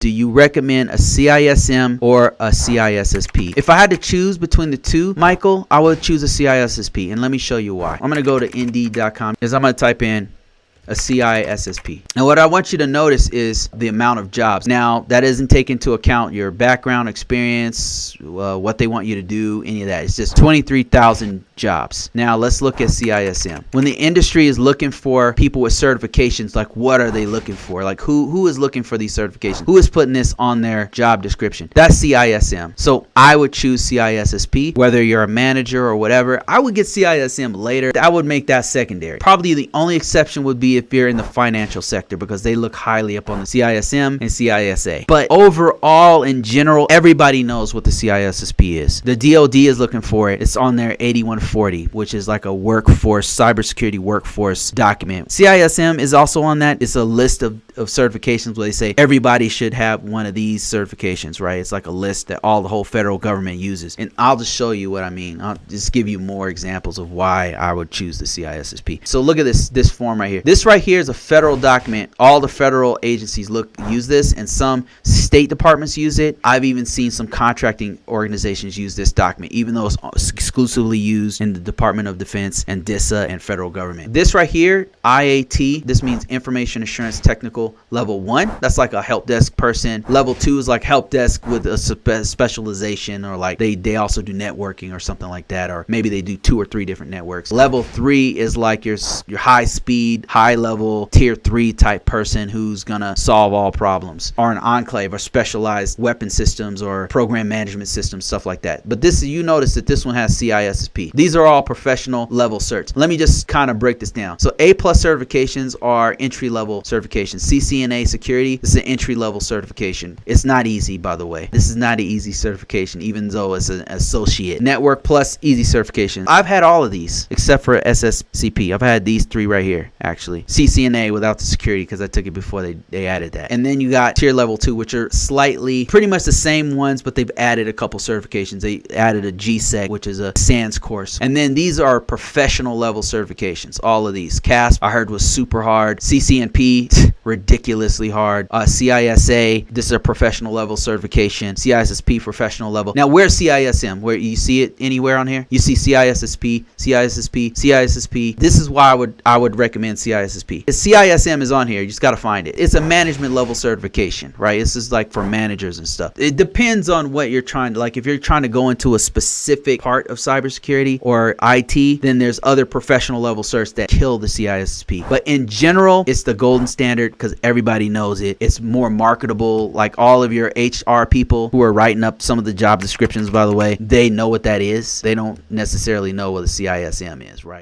Do you recommend a CISM or a CISSP? If I had to choose between the two, Michael, I would choose a CISSP, and let me show you why. I'm going to go to Indeed.com, because I'm going to type in a CISSP. And what I want you to notice is the amount of jobs. Now, that doesn't take into account your background, experience, what they want you to do, any of that. It's just 23,000 jobs. Now, let's look at CISM. When the industry is looking for people with certifications, like what are they looking for? Like who is looking for these certifications? Who is putting this on their job description? That's CISM. So I would choose CISSP. Whether you're a manager or whatever, I would get CISM later. I would make that secondary. Probably the only exception would be if you're in the financial sector, because they look highly up on the CISM and CISA. But overall, in general, everybody knows what the CISSP is. The DoD is looking for it. It's on their 8140, which is like a workforce, cybersecurity workforce document. CISM is also on that. It's a list of certifications where they say everybody should have one of these certifications, right? It's like a list that the whole federal government uses. And I'll just show you what I mean. I'll just give you more examples of why I would choose the CISSP. So look at this form right here. This right here is a federal document. All the federal agencies use this, and some state departments use it. I've even seen some contracting organizations use this document, even though it's exclusively used in the Department of Defense and DISA and federal government. This right here, IAT, this means Information Assurance Technical Level 1. That's like a help desk person. Level 2 is like help desk with a specialization, or like they also do networking or something like that, or maybe they do 2 or 3 different networks. Level 3 is like your high speed, high level, tier 3 type person who's gonna solve all problems, or an enclave, or specialized weapon systems or program management systems, stuff like that. But you notice that this one has CISSP. These are all professional level certs. Let me just kind of break this down. So A+ certifications are entry level certifications. CCNA security, this is an entry level certification. It's not easy, by the way. This is not an easy certification, even though it's an associate. Network Plus, easy certification. I've had all of these except for SSCP. I've had these 3 right here, actually. CCNA without the security, because I took it before they added that. And then you got tier level 2, which are pretty much the same ones, but they've added a couple certifications. They added a GSEC, which is a SANS course. And then these are professional level certifications. All of these. CASP, I heard, was super hard. CCNP, ridiculously hard. CISA, this is a professional level certification. CISSP, professional level. Now, where's CISM? Where you see it anywhere on here? You see CISSP, CISSP, CISSP. This is why I would recommend CISSP. The CISM is on here. You just got to find it. It's a management level certification, right? This is like for managers and stuff. It depends on what you're trying to, like, if you're trying to go into a specific part of cybersecurity or IT, then there's other professional level certs that kill the CISSP. But in general, it's the golden standard because everybody knows it. It's more marketable. Like all of your HR people who are writing up some of the job descriptions, by the way, they know what that is. They don't necessarily know what a CISM is, right?